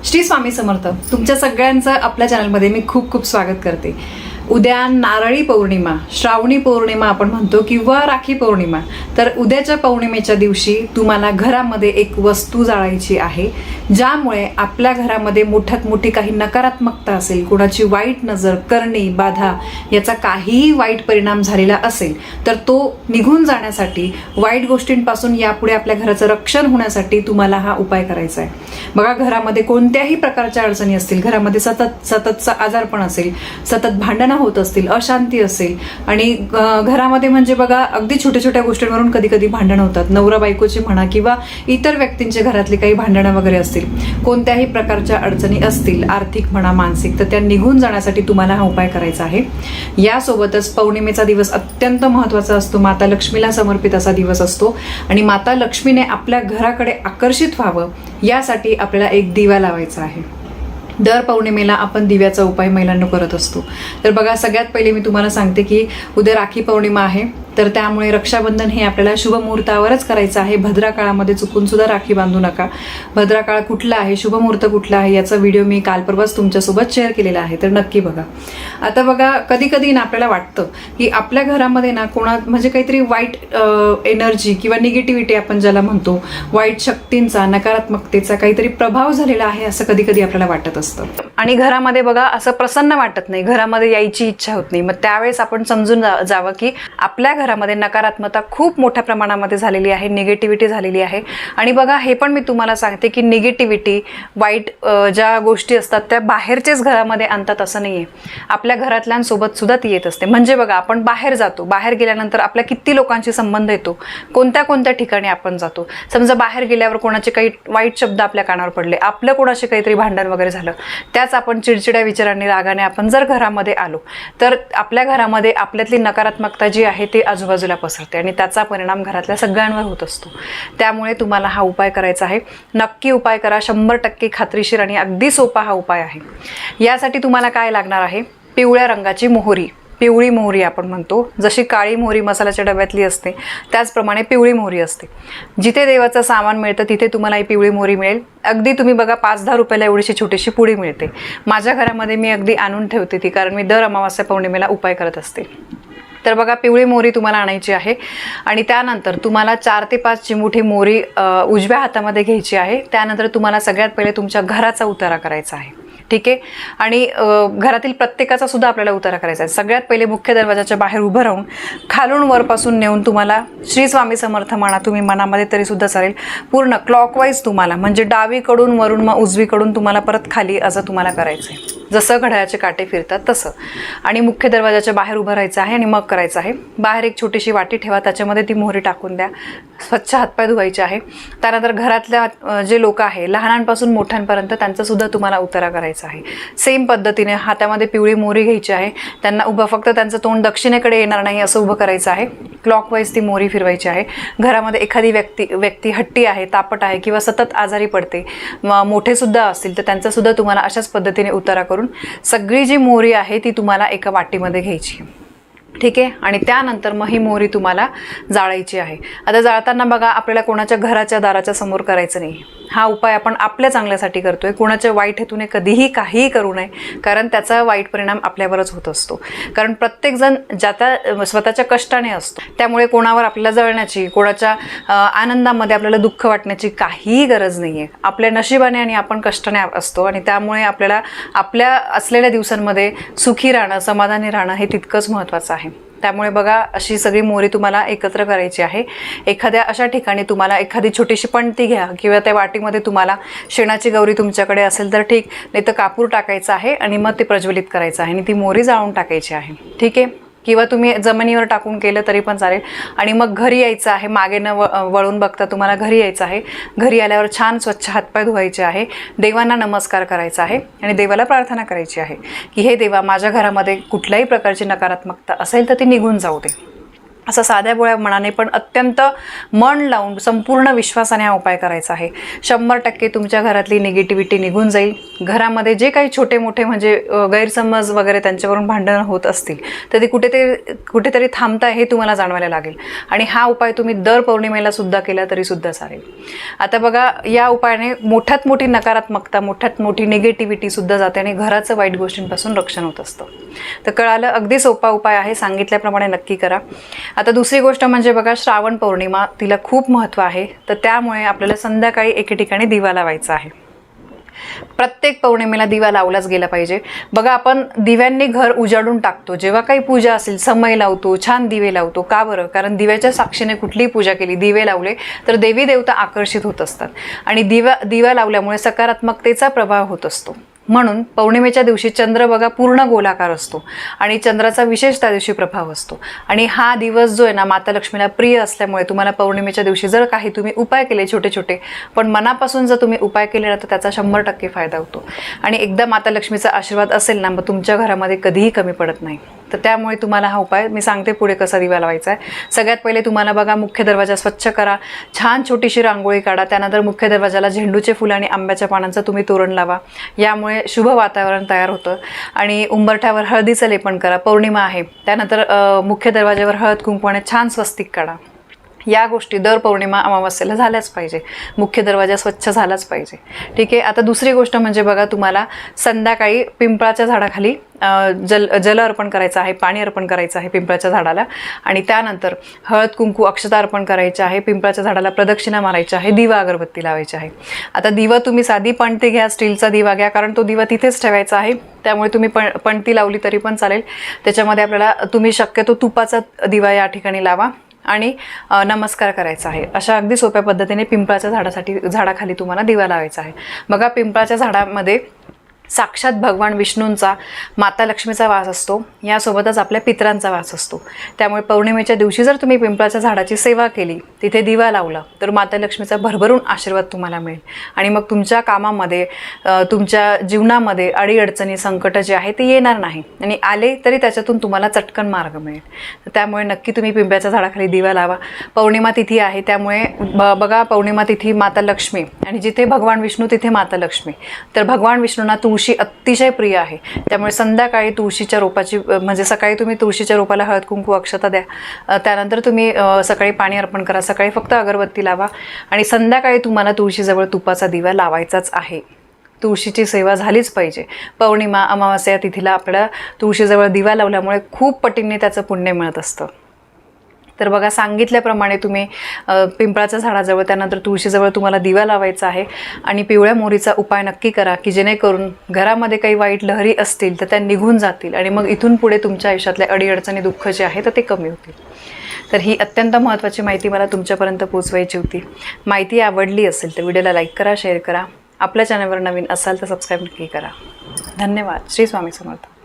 श्री स्वामी समर्थ. तुमच्या सगळ्यांचं आपल्या चॅनलमध्ये मी खूप खूप स्वागत करते. उद्या नारळी पौर्णिमा, श्रावणी पौर्णिमा आपण म्हणतो किंवा राखी पौर्णिमा. तर उद्याच्या पौर्णिमेच्या दिवशी तुम्हाला घरामध्ये एक वस्तू जाळायची आहे, ज्यामुळे आपल्या घरामध्ये मोठ्यात मोठी काही नकारात्मकता असेल, कोणाची वाईट नजर, करणी, बाधा याचा काहीही वाईट परिणाम झालेला असेल तर तो निघून जाण्यासाठी, वाईट गोष्टींपासून यापुढे आपल्या घराचं रक्षण होण्यासाठी तुम्हाला हा उपाय करायचा आहे. बघा, घरामध्ये कोणत्याही प्रकारच्या अडचणी असतील, घरामध्ये सततचा आजारपण असेल, सतत भांडणं होत असतील, अशांती असेल आणि घरामध्ये म्हणजे बघा अगदी छोट्या छोट्या गोष्टींवरून कधी कधी भांडणं होतात, नवरा बायकोची म्हणा किंवा इतर व्यक्तींचे घरातली काही भांडणं वगैरे असतील, कोणत्याही प्रकारच्या अडचणी असतील, आर्थिक म्हणा मानसिक, तर त्या निघून जाण्यासाठी तुम्हाला हा उपाय करायचा आहे. यासोबतच पौर्णिमेचा दिवस अत्यंत महत्त्वाचा असतो, माता लक्ष्मीला समर्पित असा दिवस असतो आणि माता लक्ष्मीने आपल्या घराकडे आकर्षित व्हावं यासाठी आपल्याला एक दिवा लावायचा आहे. दर पौर्णिमेला आपण दिव्याचा उपाय महिलांना करत असतो. तर बघा, सगळ्यात पहिले मी तुम्हाला सांगते की उद्या राखी पौर्णिमा आहे, तर त्यामुळे रक्षाबंधन हे आपल्याला शुभ मुहूर्तावरच करायचं आहे. भद्रा काळामध्ये चुकून सुद्धा राखी बांधू नका. भद्रा काळ कुठला आहे, शुभ मुहूर्त कुठला आहे याचा व्हिडिओ मी काल परवाच तुमच्यासोबत शेअर केलेला आहे, तर नक्की बघा. आता बघा, कधी कधी ना आपल्याला वाटतं की आपल्या घरामध्ये ना म्हणजे काहीतरी वाईट एनर्जी किंवा निगेटिव्हिटी आपण ज्याला म्हणतो, वाईट शक्तींचा, नकारात्मकतेचा काहीतरी प्रभाव झालेला आहे असं कधी कधी आपल्याला वाटत असतं आणि घरामध्ये बघा असं प्रसन्न वाटत नाही, घरामध्ये यायची इच्छा होत नाही. मग त्यावेळेस आपण समजून जावं की आपल्या घरामध्ये नकारात्मकता खूप मोठ्या प्रमाणामध्ये झालेली आहे, निगेटिव्हिटी झालेली आहे. आणि बघा, हे पण मी तुम्हाला सांगते की निगेटिव्हिटी, वाईट ज्या गोष्टी असतात त्या बाहेरचेच घरामध्ये आणतात असं नाहीये, आपल्या घरातल्यांसोबत सुद्धा ती येत असते. म्हणजे बघा, आपण बाहेर जातो, बाहेर गेल्यानंतर आपल्या किती लोकांशी संबंध येतो, कोणत्या कोणत्या ठिकाणी आपण जातो. समजा बाहेर गेल्यावर कोणाचे काही वाईट शब्द आपल्या कानावर पडले, आपलं कोणाशी काहीतरी भांडण वगैरे झालं, त्याच आपण चिडचिड्या विचारांनी, रागाने आपण जर घरामध्ये आलो तर आपल्या घरामध्ये आपल्यातली नकारात्मकता जी आहे ती आजूबाजूला पसरते आणि त्याचा परिणाम घरातल्या सगळ्यांवर होत असतो. त्यामुळे तुम्हाला हा उपाय करायचा आहे. नक्की उपाय करा, 100% खात्रीशीर आणि अगदी सोपा हा उपाय आहे. यासाठी तुम्हाला काय लागणार आहे, पिवळ्या रंगाची मोहरी, पिवळी मोहरी आपण म्हणतो, जशी काळी मोहरी मसाल्याच्या डब्यातली असते त्याचप्रमाणे पिवळी मोहरी असते. जिथे देवाचं सामान मिळतं तिथे तुम्हाला ही पिवळी मोहरी मिळेल. अगदी तुम्ही बघा 5-10 रुपयाला एवढीशी छोटीशी पुडी मिळते. माझ्या घरामध्ये मी अगदी आणून ठेवते ती, कारण मी दर अमावास्या पौर्णिमेला उपाय करत असते. तर बघा, पिवळी मोहरी तुम्हाला आणायची आहे आणि त्यानंतर तुम्हाला 4 ते 5 चिमुठी मोहरी उजव्या हातामध्ये घ्यायची आहे. त्यानंतर तुम्हाला सगळ्यात पहिले तुमच्या घराचा उतारा करायचा आहे, ठीक आहे. आणि घरातील प्रत्येकाचा सुद्धा आपल्याला उतारा करायचा आहे. सगळ्यात पहिले मुख्य दरवाजाच्या बाहेर उभं राहून खालून वरपासून नेऊन तुम्हाला श्री स्वामी समर्थ म्हणा, तुम्ही मनामध्ये तरी सुद्धा चालेल, पूर्ण क्लॉकवाईज तुम्हाला, म्हणजे डावीकडून वरून मग उजवीकडून तुम्हाला परत खाली असं तुम्हाला करायचं आहे, जसं घड्याळाचे काटे फिरतात तसं. आणि मुख्य दरवाजाच्या बाहेर उभं राहायचं आहे आणि मग करायचं आहे. बाहेर एक छोटीशी वाटी ठेवा, त्याच्यामध्ये ती मोहरी टाकून द्या, स्वच्छ हातपाय धुवायचे आहे. त्यानंतर घरातल्या जे लोक आहे, लहानांपासून मोठ्यांपर्यंत, त्यांचा सुद्धा तुम्हाला उतारा करायचा आहे. सेम पद्धतीने हातामध्ये पिवळी मोहरी घ्यायची आहे, त्यांना उभं, फक्त त्यांचं तोंड दक्षिणेकडे येणार नाही असं उभं करायचं आहे. क्लॉकवाईज ती मोहरी फिरवायची आहे. घरामध्ये एखादी व्यक्ती हट्टी आहे, तापट आहे किंवा सतत आजारी पडते, मोठे सुद्धा असतील, तर त्यांचा सुद्धा तुम्हाला अशाच पद्धतीने उतारा करून सगळी जी मोहरी आहे ती तुम्हाला एका वाटीमध्ये घ्यायची, ठीक आहे. आणि त्यानंतर मग ही मोहरी तुम्हाला जाळायची आहे. आता जाळताना बघा, आपल्याला कोणाच्या घराच्या दाराच्या समोर करायचं नाही. हा उपाय आपण आपल्या चांगल्यासाठी करतोय, कोणाच्या वाईट हेतूने कधीही काहीही करू नये, कारण त्याचा वाईट परिणाम आपल्यावरच होत असतो. कारण प्रत्येकजण ज्याच्या स्वतःच्या कष्टाने असतो, त्यामुळे कोणावर आपल्याला जळण्याची, कोणाच्या आनंदामध्ये आपल्याला दुःख वाटण्याची काहीही गरज नाही आहे. आपल्या नशिबाने आणि आपण कष्टाने असतो आणि त्यामुळे आपल्याला आपल्या असलेल्या दिवसांमध्ये सुखी राहणं, समाधानी राहणं हे तितकंच महत्त्वाचं आहे. त्यामुळे बघा, अशी सगळी मोहरी तुम्हाला एकत्र करायची आहे. एखाद्या अशा ठिकाणी तुम्हाला एखादी छोटीशी पणती घ्या किंवा त्या वाटीमध्ये तुम्हाला शेणाची गौरी तुमच्याकडे असेल तर ठीक, नाही तर कापूर टाकायचा आहे आणि मग ते प्रज्वलित करायचं आहे आणि ती मोहरी जाळून टाकायची आहे, ठीक आहे. किंवा तुम्ही जमिनीवर टाकून केलं तरी पण चालेल. आणि मग घरी यायचं आहे, मागे न वळून बघता तुम्हाला घरी यायचं आहे. घरी आल्यावर छान स्वच्छ हातपाय धुवायचे आहे, देवांना नमस्कार करायचा आहे आणि देवाला प्रार्थना करायची आहे की हे देवा, माझ्या घरामध्ये कुठल्याही प्रकारची नकारात्मकता असेल तर ती निघून जाऊ दे. असं साध्या बोळ्या मनाने पण अत्यंत मन लावून संपूर्ण विश्वासाने हा उपाय करायचा आहे. 100% तुमच्या घरातली निगेटिव्हिटी निघून जाईल घरामध्ये जे काही छोटे मोठे म्हणजे गैरसमज वगैरे त्यांच्यावरून भांडणं होत असतील तर ते कुठेतरी थांबताय हे तुम्हाला जाणवायला लागेल. आणि हा उपाय तुम्ही दर पौर्णिमेला सुद्धा केला तरी सुद्धा चालेल. आता बघा, या उपायाने मोठ्यात मोठी नकारात्मकता, मोठ्यात मोठी निगेटिव्हिटी सुद्धा जाते आणि घराचं वाईट गोष्टींपासून रक्षण होत असतं. तर कळालं, अगदी सोपा उपाय आहे, सांगितल्याप्रमाणे नक्की करा. आता दुसरी गोष्ट म्हणजे बघा, श्रावण पौर्णिमा तिला खूप महत्त्व आहे. तर त्यामुळे आपल्याला संध्याकाळी एके ठिकाणी दिवा लावायचा आहे. प्रत्येक पौर्णिमेला दिवा लावलाच गेला पाहिजे. बघा, आपण दिव्यांनी घर उजाडून टाकतो. जेव्हा काही पूजा असेल समय लावतो, छान दिवे लावतो. का बरं? कारण दिव्याच्या साक्षीने कुठलीही पूजा केली, दिवे लावले तर देवी देवता आकर्षित होत असतात आणि दिवा लावल्यामुळे सकारात्मकतेचा प्रभाव होत असतो. म्हणून पौर्णिमेच्या दिवशी चंद्र बघा पूर्ण गोलाकार असतो आणि चंद्राचा विशेष त्या दिवशी प्रभाव असतो. आणि हा दिवस जो आहे ना, माता लक्ष्मीला प्रिय असल्यामुळे तुम्हाला पौर्णिमेच्या दिवशी जर काही तुम्ही उपाय केले छोटे छोटे, पण मनापासून जर तुम्ही उपाय केले ना, तर त्याचा 100% फायदा होतो. आणि एकदा माता लक्ष्मीचा आशीर्वाद असेल ना, मग तुमच्या घरामध्ये कधीही कमी पडत नाही. तर त्यामुळे तुम्हाला हा उपाय मी सांगते पुढे कसा दिवा लावायचा आहे. सगळ्यात पहिले तुम्हाला बघा, मुख्य दरवाजा स्वच्छ करा, छान छोटीशी रांगोळी काढा. त्यानंतर मुख्य दरवाजाला झेंडूचे फुलं आणि आंब्याच्या पानांचं तुम्ही तोरण लावा. यामुळे शुभ वातावरण तयार होतं. आणि उंबरठ्यावर हळदीचं लेपन करा, पौर्णिमा आहे. त्यानंतर मुख्य दरवाजावर हळद कुंकवाने छान स्वस्तिक काढा. या गोष्टी दर पौर्णिमा अमावस्येला झाल्याच पाहिजे. मुख्य दरवाजा स्वच्छ झालाच पाहिजे. ठीक आहे. आता दुसरी गोष्ट म्हणजे बघा, तुम्हाला संध्याकाळी पिंपळाच्या झाडाखाली जल अर्पण करायचं आहे, पाणी अर्पण करायचं आहे पिंपळाच्या झाडाला. आणि त्यानंतर हळद कुंकू अक्षता अर्पण करायचे आहे. पिंपळाच्या झाडाला प्रदक्षिणा मारायची आहे. दिवा अगरबत्ती लावायची आहे. आता दिवा तुम्ही साधी पणती घ्या, स्टीलचा दिवा घ्या, कारण तो दिवा तिथेच ठेवायचा आहे. त्यामुळे तुम्ही पणती लावली तरी पण चालेल. त्याच्यामध्ये आपल्याला तुम्ही शक्यतो तुपाचा दिवा या ठिकाणी लावा आणि नमस्कार करायचा आहे. अशा अगदी सोप्या पद्धतीने पिंपळाच्या झाडाखाली तुम्हाला दिवा लावायचा आहे. बघा, पिंपळाच्या झाडामध्ये साक्षात भगवान विष्णूंचा, माता लक्ष्मीचा वास असतो. यासोबतच आपल्या पितरांचा वास असतो. त्यामुळे पौर्णिमेच्या दिवशी जर तुम्ही पिंपळाच्या झाडाची सेवा केली, तिथे दिवा लावला, तर माता लक्ष्मीचा भरभरून आशीर्वाद तुम्हाला मिळेल. आणि मग तुमच्या कामामध्ये, तुमच्या जीवनामध्ये अडीअडचणी, संकट जे आहे ते येणार नाही. आणि आले तरी त्याच्यातून तुम्हाला चटकन मार्ग मिळेल. त्यामुळे नक्की तुम्ही पिंपळाच्या झाडाखाली दिवा लावा. पौर्णिमा तिथी आहे, त्यामुळे बघा, पौर्णिमा तिथी माता लक्ष्मी आणि जिथे भगवान विष्णू तिथे माता लक्ष्मी. तर भगवान विष्णूंना तुळशी अतिशय प्रिय आहे. त्यामुळे संध्याकाळी तुळशीच्या रोपाची, म्हणजे सकाळी तुम्ही तुळशीच्या रोपाला हळद कुंकू अक्षता द्या. त्यानंतर तुम्ही सकाळी पाणी अर्पण करा. सकाळी फक्त अगरबत्ती लावा आणि संध्याकाळी तुम्हाला तुळशीजवळ तुपाचा दिवा लावायचाच आहे. तुळशीची सेवा झालीच पाहिजे. पौर्णिमा अमावस्या या तिथीला आपल्याला तुळशीजवळ दिवा लावल्यामुळे खूप पटीने त्याचं पुण्य मिळत असतं. तर बघा, सांगितल्याप्रमाणे तुम्ही पिंपळाच्या झाडाजवळ, त्यानंतर तुळशीजवळ तुम्हाला दिवा लावायचा आहे. आणि पिवळ्या मोहरीचा उपाय नक्की करा, की जेणेकरून घरामध्ये काही वाईट लहरी असतील तर त्या निघून जातील आणि मग इथून पुढे तुमच्या आयुष्यातल्या अडीअडचणी, दुःख जे आहे तर ते कमी होतील. तर ही अत्यंत महत्त्वाची माहिती मला तुमच्यापर्यंत पोहोचवायची होती. माहिती आवडली असेल तर व्हिडिओला लाईक करा, शेअर करा. आपल्या चॅनलवर नवीन असाल तर सबस्क्राईब नक्की करा. धन्यवाद. श्री स्वामी समर्थ.